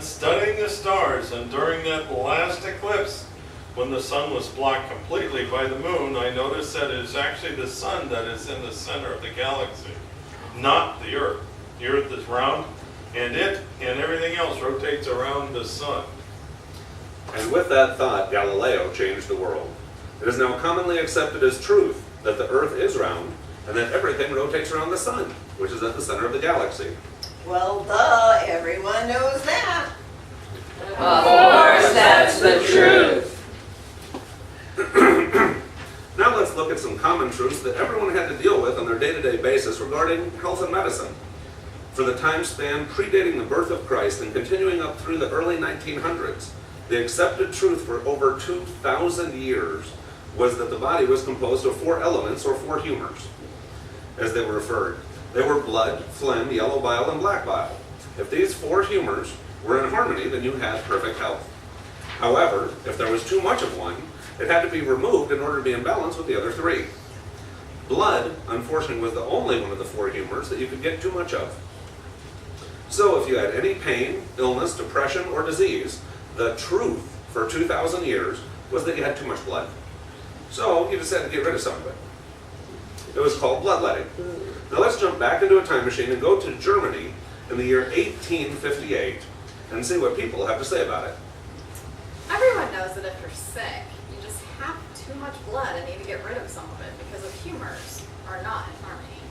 studying the stars, and during that last eclipse, when the sun was blocked completely by the moon, I noticed that it is actually the sun that is in the center of the galaxy, not the Earth. The Earth is round, and it and everything else rotates around the sun. And with that thought, Galileo changed the world. It is now commonly accepted as truth that the Earth is round and that everything rotates around the sun, which is at the center of the galaxy. Well, duh, everyone knows that. Of course, that's the truth. Now let's look at some common truths that everyone had to deal with on their day-to-day basis regarding health and medicine. For the time span predating the birth of Christ and continuing up through the early 1900s, the accepted truth for over 2,000 years was that the body was composed of 4 elements, or 4 humors, as they were referred. They were blood, phlegm, yellow bile, and black bile. If these 4 humors were in harmony, then you had perfect health. However, if there was too much of one, it had to be removed in order to be in balance with the other 3. Blood, unfortunately, was the only one of the 4 humors that you could get too much of. So if you had any pain, illness, depression, or disease, the truth for 2,000 years was that you had too much blood. So you just had to get rid of some of it. It was called bloodletting. Now let's jump back into a time machine and go to Germany in the year 1858 and see what people have to say about it. Everyone knows that if you're sick, you just have too much blood and need to get rid of some of it because the humors are not in harmony.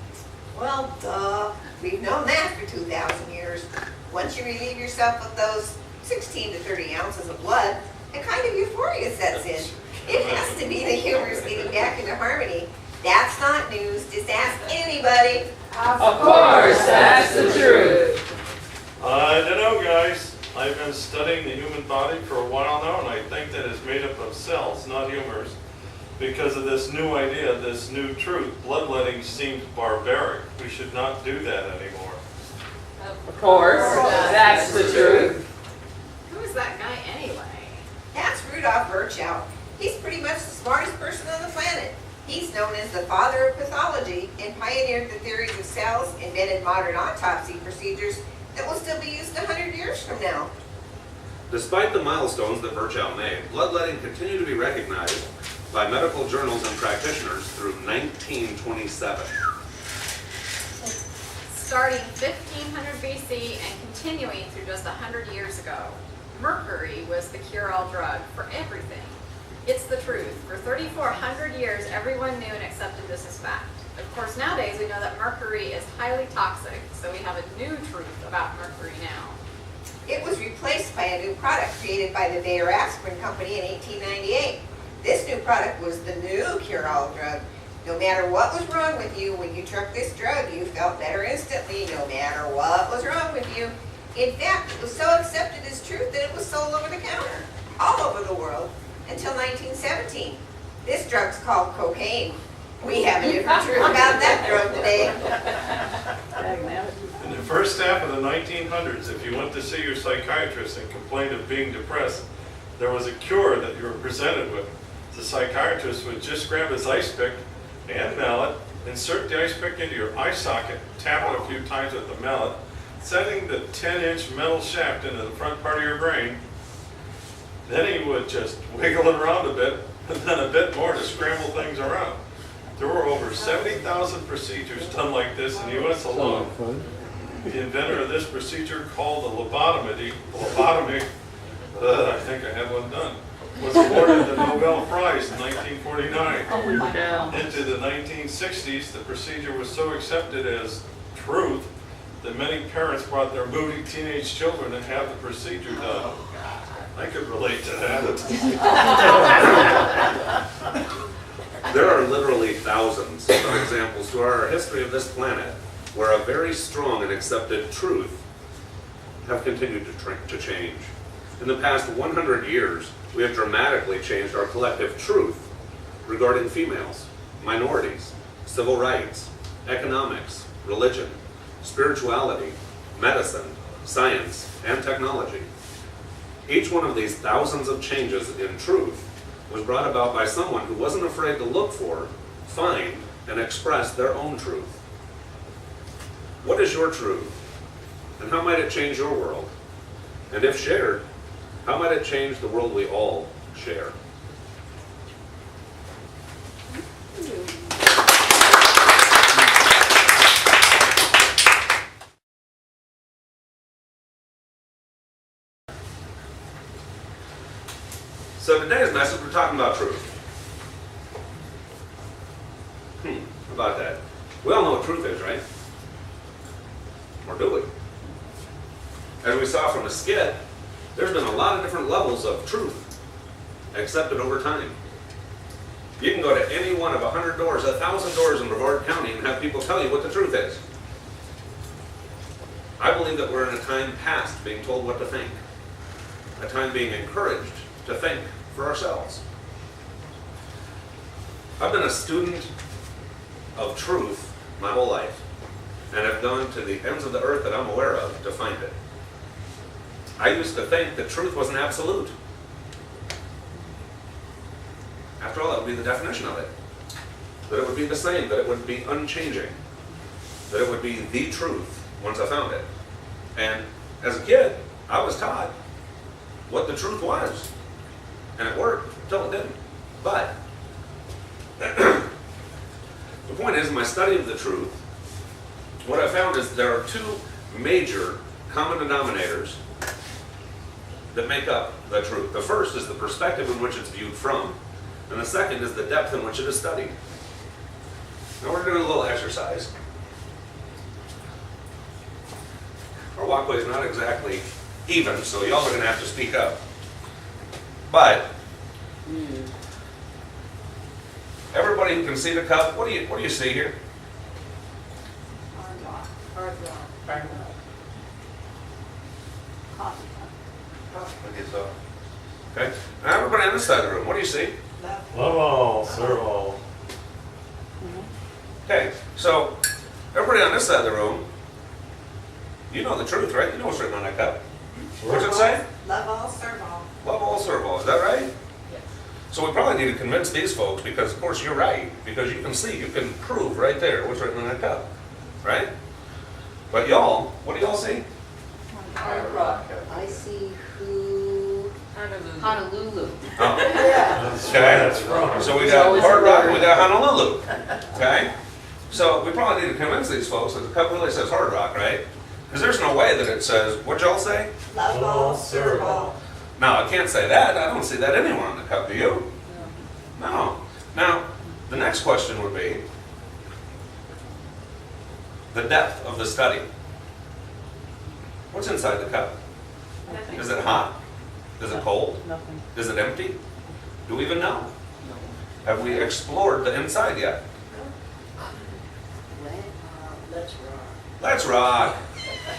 Well, duh. We've known that for 2,000 years. Once you relieve yourself of those 16 to 30 ounces of blood, a kind of euphoria sets in. It has to be the humors getting back into harmony. That's not news. Just ask anybody. Of course, that's the truth. I don't know, guys. I've been studying the human body for a while now, and I think that it's made up of cells, not humors. Because of this new idea, this new truth, bloodletting seems barbaric. We should not do that anymore. Of course, that's the truth. Who is that guy anyway? That's Rudolf Virchow. He's pretty much the smartest person on the planet. He's known as the father of pathology and pioneered the theories of cells, invented modern autopsy procedures that will still be used 100 years from now. Despite the milestones that Virchow made, bloodletting continued to be recognized by medical journals and practitioners through 1927. Starting 1500 BC and continuing through just 100 years ago, mercury was the cure-all drug for everything. It's the truth. For 3,400 years, everyone knew and accepted this as fact. Of course, nowadays we know that mercury is highly toxic, so we have a new truth about mercury now. It was replaced by a new product created by the Bayer Aspirin Company in 1898. This new product was the new cure-all drug. No matter what was wrong with you, when you took this drug, you felt better instantly, no matter what was wrong with you. In fact, it was so accepted as truth that it was sold over the counter, all over the world, until 1917. This drug's called cocaine. We have a different truth about that drug today. In the first half of the 1900s, if you went to see your psychiatrist and complained of being depressed, there was a cure that you were presented with. The psychiatrist would just grab his ice pick and mallet, insert the ice pick into your eye socket, tap it a few times with the mallet, setting the 10-inch metal shaft into the front part of your brain. Then he would just wiggle it around a bit, and then a bit more to scramble things around. There were over 70,000 procedures done like this in the U.S. alone. The inventor of this procedure, called a lobotomy, I think I had one done, was awarded the Nobel Prize in 1949. Into the 1960s, the procedure was so accepted as truth that many parents brought their moody teenage children to have the procedure done. I could relate to that. There are literally thousands of examples through our history of this planet where a very strong and accepted truth have continued to change. In the past 100 years, we have dramatically changed our collective truth regarding females, minorities, civil rights, economics, religion, spirituality, medicine, science, and technology. Each one of these thousands of changes in truth was brought about by someone who wasn't afraid to look for, find, and express their own truth. What is your truth? And how might it change your world? And if shared, how might it change the world we all share? So today's message, we're talking about truth. How about that? We all know what truth is, right? Or do we? As we saw from the skit, there's been a lot of different levels of truth accepted over time. You can go to any one of 100 doors, 1,000 doors in Brevard County and have people tell you what the truth is. I believe that we're in a time past being told what to think. A time being encouraged to think for ourselves. I've been a student of truth my whole life, and have gone to the ends of the earth that I'm aware of to find it. I used to think that truth was an absolute. After all, that would be the definition of it. That it would be the same, that it would be unchanging, that it would be the truth once I found it. And as a kid, I was taught what the truth was. And it worked until it didn't. But the point is, in my study of the truth, what I found is there are two major common denominators that make up the truth. The first is the perspective in which it's viewed from, and the second is the depth in which it is studied. Now we're doing a little exercise. Our walkway is not exactly even, so y'all are going to have to speak up. But everybody who can see the cup, what do you see here? Hard rock. Hard rock. Coffee cup. I guess so. Okay. Now everybody on this side of the room, what do you see? Love all, serve all. Okay, so everybody on this side of the room, you know the truth, right? You know what's written on that cup. What's it say? Love all, serve all. Love all, serve all. Is that right? Yes. So we probably need to convince these folks, because of course you're right, because you can see, you can prove right there what's written on that cup, right? But y'all, what do y'all see? Hard rock. I see who? Honolulu. Oh. That's Okay. that's wrong. So we got Hard Rock, we got Honolulu. Okay? So we probably need to convince these folks that the cup really says Hard Rock, right? Because there's no way that it says, what y'all say? Love all, serve all. No, I can't say that. I don't see that anywhere on the cup, do you? No. Now, the next question would be the depth of the study. What's inside the cup? Is it hot? Is it cold? Nothing. Is it empty? Do we even know? Have we explored the inside yet? Let's rock. Let's rock.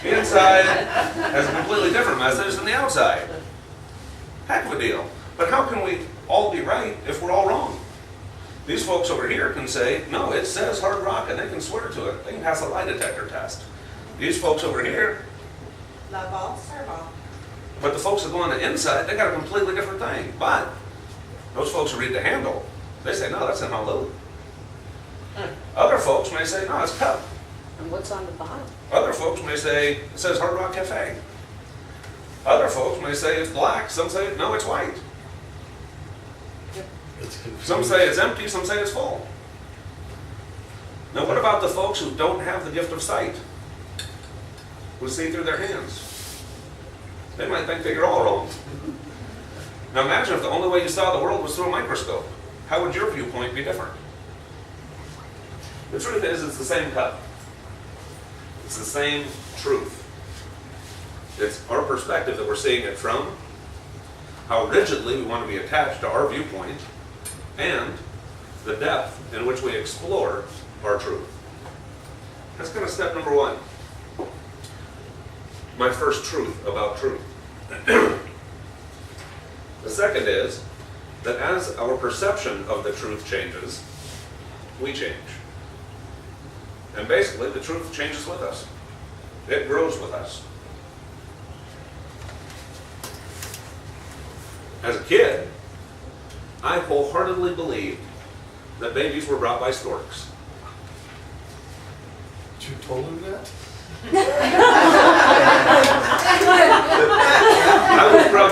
The inside has a completely different message than the outside. Heck of a deal. But how can we all be right if we're all wrong? These folks over here can say, no, it says Hard Rock, and they can swear to it. They can pass a lie detector test. These folks over here, Love all, serve all. but the folks that go on the inside, they got a completely different thing. But those folks who read the handle, they say, no, that's in Honolulu. Other folks may say, no, it's cup. And what's on the bottom? Other folks may say, it says Hard Rock Cafe. Other folks may say it's black. Some say, no, it's white. It's confusing. Some say it's empty. Some say it's full. Now, what about the folks who don't have the gift of sight? Who see through their hands? They might think that you're all wrong. Now, imagine if the only way you saw the world was through a microscope. How would your viewpoint be different? The truth is, it's the same cup. It's the same truth. It's our perspective that we're seeing it from, how rigidly we want to be attached to our viewpoint, and the depth in which we explore our truth. That's kind of step number one. My first truth about truth. The second is that as our perception of the truth changes, we change. And basically, the truth changes with us. It grows with us. As a kid, I wholeheartedly believed that babies were brought by storks. You told him that?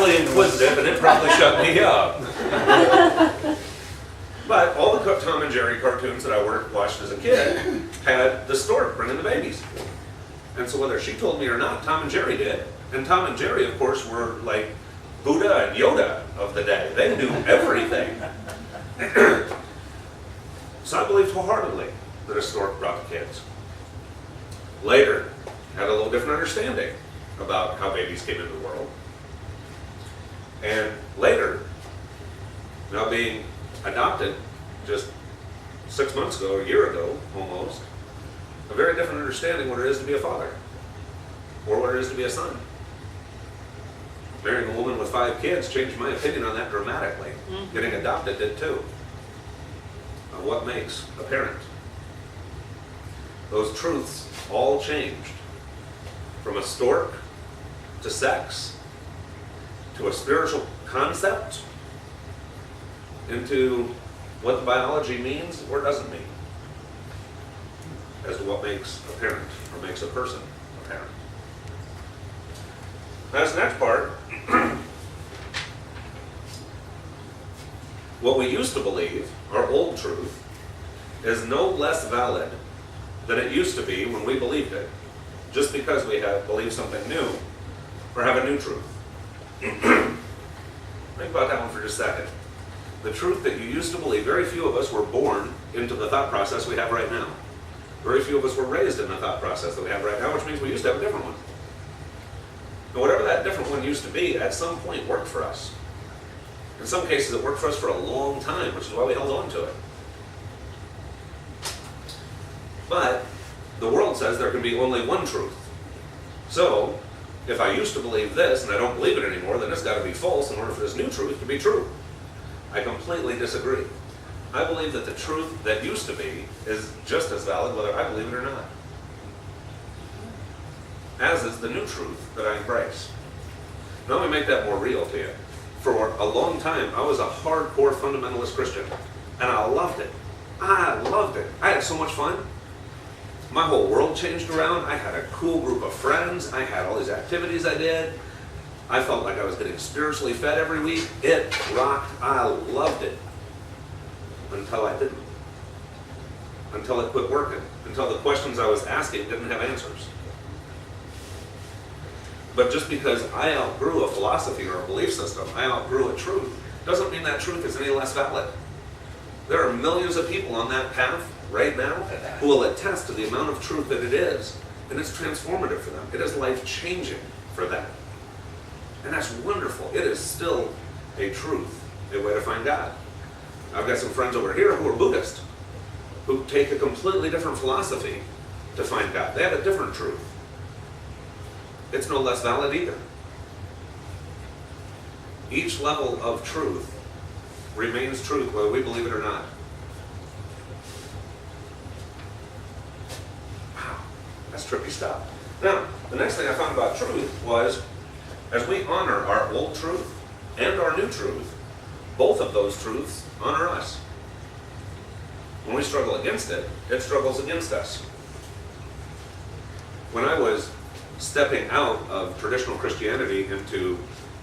fairly inquisitive, and it probably shut me up. But all the Tom and Jerry cartoons that I watched as a kid had the stork bringing the babies. And so whether she told me or not, Tom and Jerry did. And Tom and Jerry, of course, were like Buddha and Yoda of the day. They knew everything. So I believed wholeheartedly that a stork brought the kids. Later, had a little different understanding about how babies came into the world. And later, now being adopted just 6 months ago, a year ago almost, a very different understanding what it is to be a father, or what it is to be a son. Marrying a woman with 5 kids changed my opinion on that dramatically. Getting adopted did too. What makes a parent? Those truths all changed. From a stork to sex, to a spiritual concept, into what the biology means or doesn't mean, as to what makes a parent or makes a person a parent. That's the next part. What we used to believe, our old truth, is no less valid than it used to be when we believed it, just because we have believed something new or have a new truth. Think about that one for just a second. The truth that you used to believe, very few of us were born into the thought process we have right now. Very few of us were raised in the thought process that we have right now, which means we used to have a different one. And whatever that different one used to be, at some point worked for us. In some cases, it worked for us for a long time, which is why we held on to it. But the world says there can be only one truth. So, if I used to believe this and I don't believe it anymore, then it's got to be false in order for this new truth to be true. I completely disagree. I believe that the truth that used to be is just as valid whether I believe it or not. As is the new truth that I embrace. Now let me make that more real to you. For a long time, I was a hardcore fundamentalist Christian, and I loved it. I loved it. I had so much fun. My whole world changed around. I had a cool group of friends. I had all these activities I did. I felt like I was getting spiritually fed every week. It rocked. I loved it. Until I didn't. Until it quit working. Until the questions I was asking didn't have answers. But just because I outgrew a philosophy or a belief system, I outgrew a truth, doesn't mean that truth is any less valid. There are millions of people on that path right now who will attest to the amount of truth that it is, and it's transformative for them. It is life-changing for them. And that's wonderful. It is still a truth, a way to find God. I've got some friends over here who are Buddhist, who take a completely different philosophy to find God. They have a different truth. It's no less valid either. Each level of truth remains truth whether we believe it or not. Wow, that's trippy stuff. Now, the next thing I found about truth was, as we honor our old truth and our new truth, both of those truths honor us. When we struggle against it, it struggles against us. When I was stepping out of traditional Christianity into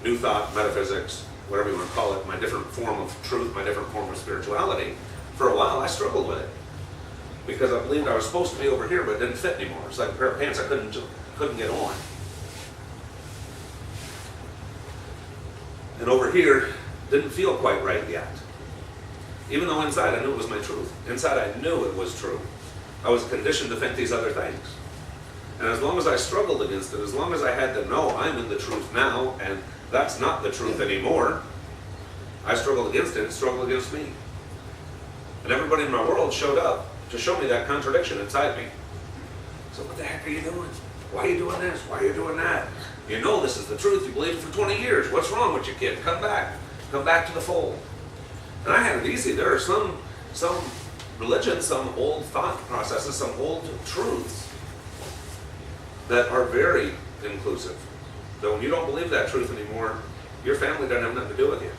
New Thought, metaphysics, whatever you want to call it, my different form of truth, my different form of spirituality, for a while I struggled with it. Because I believed I was supposed to be over here, but it didn't fit anymore. It's like a pair of pants I couldn't get on. And over here didn't feel quite right yet. Even though inside I knew it was my truth. Inside I knew it was true. I was conditioned to think these other things. And as long as I struggled against it, as long as I had to know I'm in the truth now, and that's not the truth anymore, I struggled against it, and struggled against me. And everybody in my world showed up to show me that contradiction inside me. So what the heck are you doing? Why are you doing this? Why are you doing that? You know this is the truth. You believed it for 20 years. What's wrong with you, kid? Come back. Come back to the fold. And I had it easy. There are some religions, some old thought processes, some old truths that are very inclusive. Though when you don't believe that truth anymore, your family doesn't have nothing to do with you.